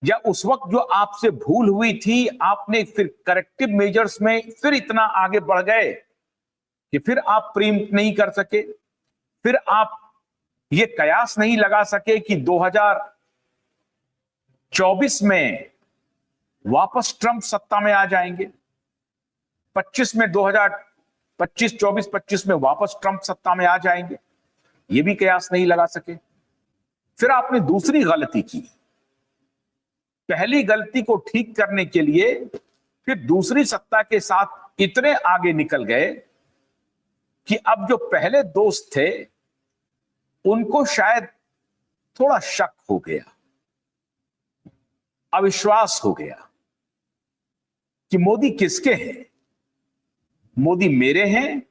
या उस वक्त जो आपसे भूल हुई थी, आपने फिर करेक्टिव मेजर्स में फिर इतना आगे बढ़ गए कि फिर आप प्रीएम्प्ट नहीं कर सके, फिर आप ये कयास नहीं लगा सके कि 2024 में वापस ट्रंप सत्ता में आ जाएंगे, 25 में 24-25 में वापस ट्रंप सत्ता में आ जाएंगे, ये भी कयास नहीं लगा सके। फिर आपने दूसरी गलती की, पहली गलती को ठीक करने के लिए फिर दूसरी सत्ता के साथ इतने आगे निकल गए कि अब जो पहले दोस्त थे उनको शायद थोड़ा शक हो गया, अविश्वास हो गया कि मोदी किसके हैं, मोदी मेरे हैं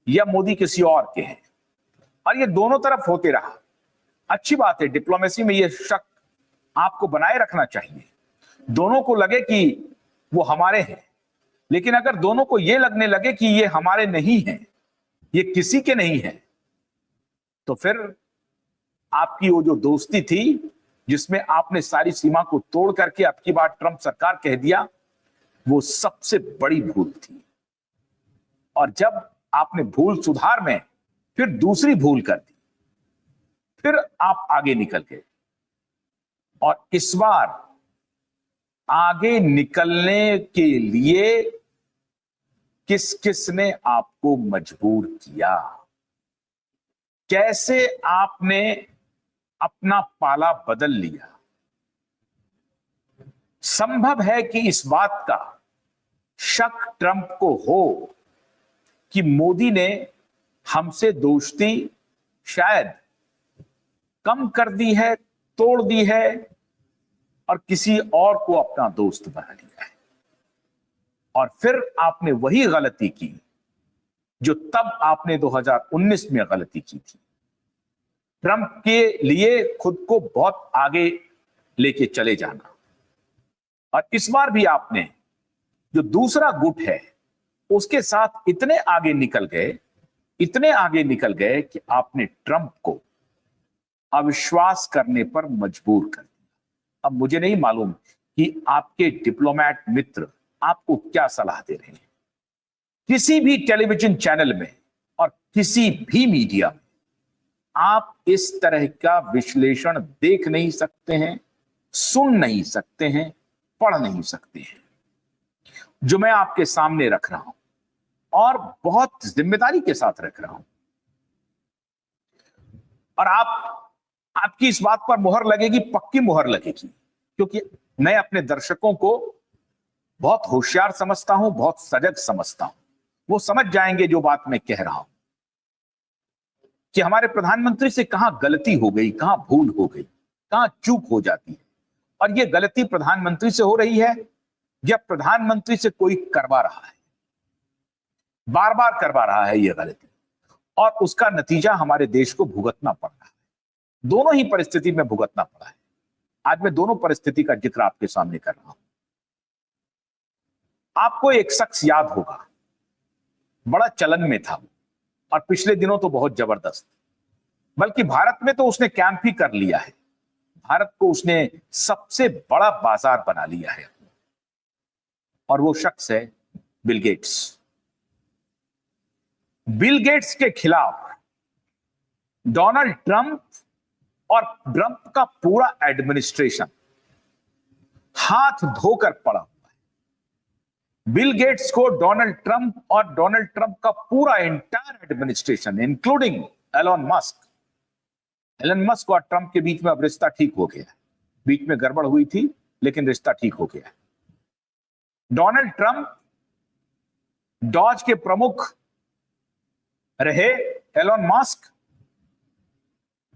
या मोदी किसी और के हैं। और ये दोनों तरफ होते रहा। अच्छी बात है, डिप्लोमेसी में ये शक आपको बनाए रखना चाहिए, दोनों को लगे कि वो हमारे हैं। लेकिन अगर दोनों को ये लगने लगे कि ये हमारे नहीं हैं, ये किसी के नहीं है, तो फिर आपकी वो जो दोस्ती थी जिसमें आपने सारी सीमा को तोड़ करके अब की बार ट्रंप सरकार कह दिया, वो सबसे बड़ी भूल थी। और जब आपने भूल सुधार में फिर दूसरी भूल कर दी, फिर आप आगे निकल गए। और इस बार आगे निकलने के लिए किस किस ने आपको मजबूर किया, कैसे आपने अपना पाला बदल लिया। संभव है कि इस बात का शक ट्रंप को हो कि मोदी ने हमसे दोस्ती शायद कम कर दी है, तोड़ दी है और किसी और को अपना दोस्त बना लिया है। और फिर आपने वही गलती की जो तब आपने 2019 में गलती की थी, ट्रंप के लिए खुद को बहुत आगे लेके चले जाना। और इस बार भी आपने जो दूसरा गुट है उसके साथ इतने आगे निकल गए, इतने आगे निकल गए कि आपने ट्रंप को अविश्वास करने पर मजबूर कर दिया। अब मुझे नहीं मालूम कि आपके डिप्लोमेट मित्र आपको क्या सलाह दे रहे हैं। किसी भी टेलीविजन चैनल में और किसी भी मीडिया में आप इस तरह का विश्लेषण देख नहीं सकते हैं, सुन नहीं सकते हैं, पढ़ नहीं सकते हैं जो मैं आपके सामने रख रहा हूं, और बहुत जिम्मेदारी के साथ रख रहा हूं। और आपकी इस बात पर मुहर लगेगी, पक्की मुहर लगेगी, क्योंकि मैं अपने दर्शकों को बहुत होशियार समझता हूं, बहुत सजग समझता हूं। वो समझ जाएंगे जो बात मैं कह रहा हूं कि हमारे प्रधानमंत्री से कहां गलती हो गई, कहां भूल हो गई, कहां चूक हो जाती है। और ये गलती प्रधानमंत्री से हो रही है या प्रधानमंत्री से कोई करवा रहा है, बार बार करवा रहा है ये गलती, और उसका नतीजा हमारे देश को भुगतना पड़ रहा है। दोनों ही परिस्थिति में भुगतना पड़ा है। आज मैं दोनों परिस्थिति का जिक्र आपके सामने कर रहा हूं। आपको एक शख्स याद होगा, बड़ा चलन में था और पिछले दिनों तो बहुत जबरदस्त, बल्कि भारत में तो उसने कैंप ही कर लिया है। भारत को उसने सबसे बड़ा बाजार बना लिया है, और वो शख्स है बिल गेट्स। बिल गेट्स के खिलाफ डोनाल्ड ट्रंप और ट्रंप का पूरा एडमिनिस्ट्रेशन हाथ धोकर पड़ा हुआ है। बिल गेट्स को डोनाल्ड ट्रंप और डोनाल्ड ट्रंप का पूरा entire administration, including Elon Musk और ट्रंप के बीच में अब रिश्ता ठीक हो गया है। बीच में गड़बड़ हुई थी लेकिन रिश्ता ठीक हो गया है। डोनाल्ड ट्रंप डॉज के प्रमुख रहे, एलन मस्क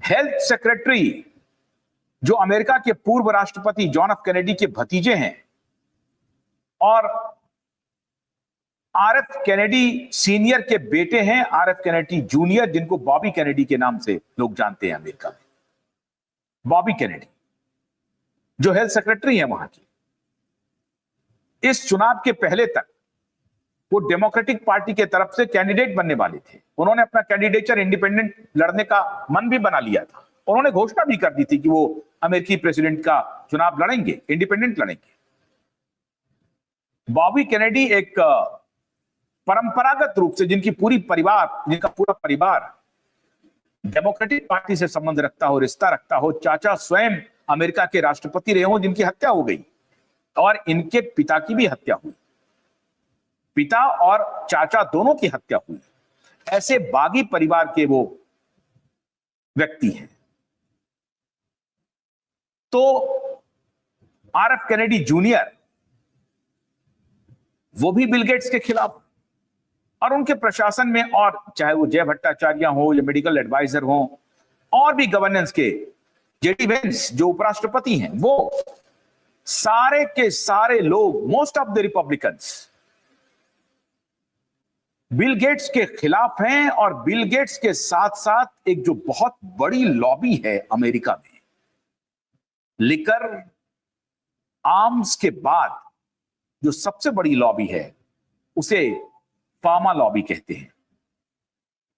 हेल्थ सेक्रेटरी, जो अमेरिका के पूर्व राष्ट्रपति जॉन एफ कैनेडी के भतीजे हैं, और आरएफ कैनेडी सीनियर के बेटे हैं, आरएफ कैनेडी जूनियर, जिनको बॉबी कैनेडी के नाम से लोग जानते हैं अमेरिका में। बॉबी कैनेडी जो हेल्थ सेक्रेटरी हैं वहां की। इस चुनाव के पहले तक वो डेमोक्रेटिक पार्टी के तरफ से कैंडिडेट बनने वाले थे। उन्होंने अपना कैंडिडेचर इंडिपेंडेंट लड़ने का मन भी बना लिया था, उन्होंने घोषणा भी कर दी थी कि वो अमेरिकी प्रेसिडेंट का चुनाव लड़ेंगे, इंडिपेंडेंट लड़ेंगे। बॉबी कैनेडी एक परंपरागत रूप से जिनका पूरा परिवार डेमोक्रेटिक पार्टी से संबंध रखता हो, रिश्ता रखता हो, चाचा स्वयं अमेरिका के राष्ट्रपति रहे हो, जिनकी हत्या हो गई और इनके पिता की भी हत्या हुई, पिता और चाचा दोनों की हत्या हुई, ऐसे बागी परिवार के वो व्यक्ति हैं। तो RF कैनेडी जूनियर वो भी बिल गेट्स के खिलाफ और उनके प्रशासन में, और चाहे वो जय भट्टाचार्य हो या मेडिकल एडवाइजर हो और भी गवर्नेंस के जेडी वेंस जो उपराष्ट्रपति हैं, वो सारे के सारे लोग, most of the Republicans Bill Gates के खिलाफ हैं। और बिल गेट्स के साथ साथ एक जो बहुत बड़ी लॉबी है अमेरिका में, लिकर आर्म्स के बाद जो सबसे बड़ी लॉबी है उसे फार्मा लॉबी कहते हैं।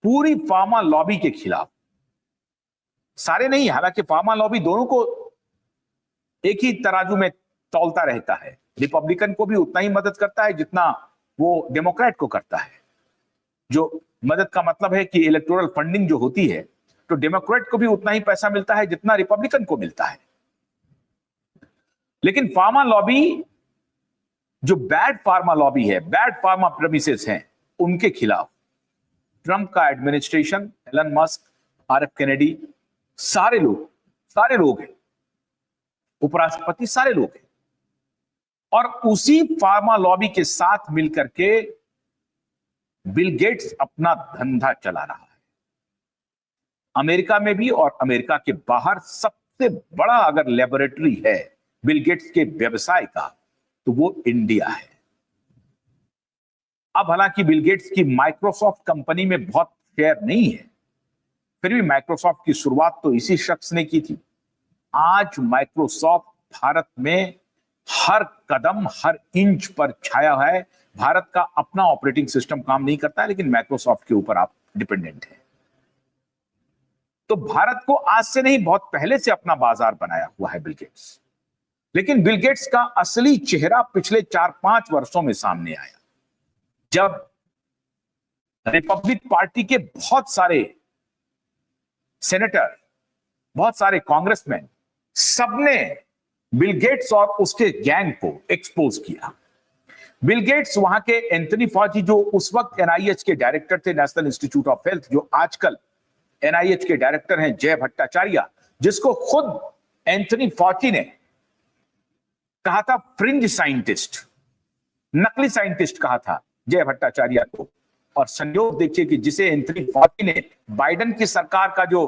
पूरी फार्मा लॉबी के खिलाफ, सारे नहीं, हालांकि फार्मा लॉबी दोनों को एक ही तराजू में तौलता रहता है, रिपब्लिकन को भी उतना ही मदद करता है जितना वो डेमोक्रेट को करता है। जो मदद का मतलब है कि इलेक्टोरल फंडिंग जो होती है, तो डेमोक्रेट को भी उतना ही पैसा मिलता है जितना रिपब्लिकन को मिलता है। लेकिन फार्मा लॉबी, जो बैड फार्मा लॉबी है, बैड फार्मा प्रेमिसेस हैं, उनके खिलाफ ट्रंप का administration, Elon Musk, RF Kennedy, सारे लोग हैं, उपराष्ट्रपति सारे लोग हैं। और उसी फार्मा लॉबी के साथ मिलकर के बिल गेट्स अपना धंधा चला रहा है, अमेरिका में भी और अमेरिका के बाहर। सबसे बड़ा अगर लेबोरेटरी है बिल गेट्स के व्यवसाय का, तो वो इंडिया है। अब हालांकि बिल गेट्स की माइक्रोसॉफ्ट कंपनी में बहुत शेयर नहीं है, फिर भी माइक्रोसॉफ्ट की शुरुआत तो इसी शख्स ने की थी। आज माइक्रोसॉफ्ट भारत में हर कदम, हर इंच पर छाया है। भारत का अपना ऑपरेटिंग सिस्टम काम नहीं करता है, लेकिन माइक्रोसॉफ्ट के ऊपर आप डिपेंडेंट हैं। तो भारत को आज से नहीं, बहुत पहले से अपना बाजार बनाया हुआ है बिल गेट्स। लेकिन बिल गेट्स का असली चेहरा पिछले 4-5 वर्षों में सामने आया, जब रिपब्लिक पार्टी के बहुत सारे सेनेटर, बहुत सारे कांग्रेसमैन, सबने बिल गेट्स और उसके गैंग को एक्सपोज किया। बिल गेट्स वहां के एंथनी फॉची, जो उस वक्त NIH के डायरेक्टर थे, नेशनल इंस्टीट्यूट ऑफ हेल्थ, जो आजकल NIH के डायरेक्टर हैं जय भट्टाचार्य, जिसको खुद एंथनी फॉची ने कहा था फ्रिंज साइंटिस्ट, नकली साइंटिस्ट कहा था जय भट्टाचार्य को। और संयोग देखिए कि जिसे एंथनी फॉची ने, बाइडेन की सरकार का जो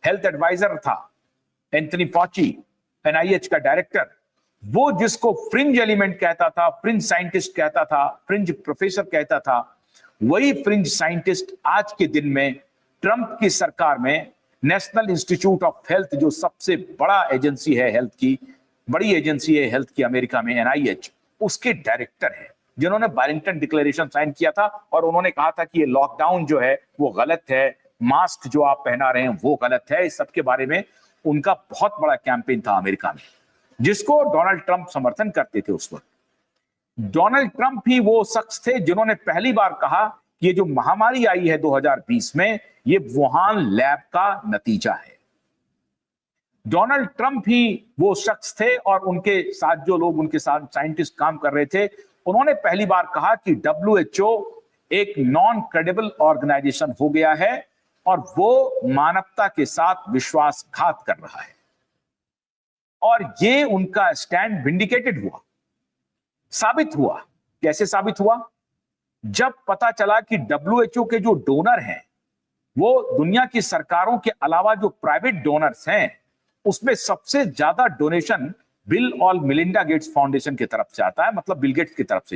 हेल्थ एडवाइजर था एंथनी फॉची, NIH का डायरेक्टर, वो जिसको फ्रिंज एलिमेंट कहता था, फ्रिंज साइंटिस्ट कहता था, फ्रिंज प्रोफेसर कहता था, वही फ्रिंज साइंटिस्ट आज के दिन में ट्रंप की सरकार में नेशनल इंस्टीट्यूट ऑफ हेल्थ, जो सबसे बड़ा एजेंसी है हेल्थ की, बड़ी एजेंसी है हेल्थ की अमेरिका में, NIH, उसके डायरेक्टर है, जिन्होंने बारिंगटन डिक्लेरेशन साइन किया था। और उन्होंने कहा था कि ये लॉकडाउन जो है वो गलत है, मास्क जो आप पहना रहे हैं वो गलत है। इस सब के बारे में उनका बहुत बड़ा कैंपेन था अमेरिका में, जिसको डोनाल्ड ट्रंप समर्थन करते थे उस वक्त। डोनाल्ड ट्रंप ही वो शख्स थे जिन्होंने पहली बार कहा कि ये जो महामारी आई है 2020 में, ये वुहान लैब का नतीजा है। डोनाल्ड ट्रंप ही वो शख्स थे और उनके साथ जो लोग, उनके साथ साइंटिस्ट काम कर रहे थे, उन्होंने पहली बार कहा कि WHO एक नॉन क्रेडिबल ऑर्गेनाइजेशन हो गया है और वो मानवता के साथ विश्वासघात कर रहा है। और ये उनका स्टैंड विंडिकेटेड हुआ, साबित हुआ। कैसे साबित हुआ? जब पता चला कि WHO के जो डोनर हैं वो दुनिया की सरकारों के अलावा जो प्राइवेट डोनर्स हैं, उसमें सबसे ज्यादा डोनेशन बिल और मिलिंडा गेट्स फाउंडेशन की तरफ से आता है, मतलब बिल गेट्स की तरफ से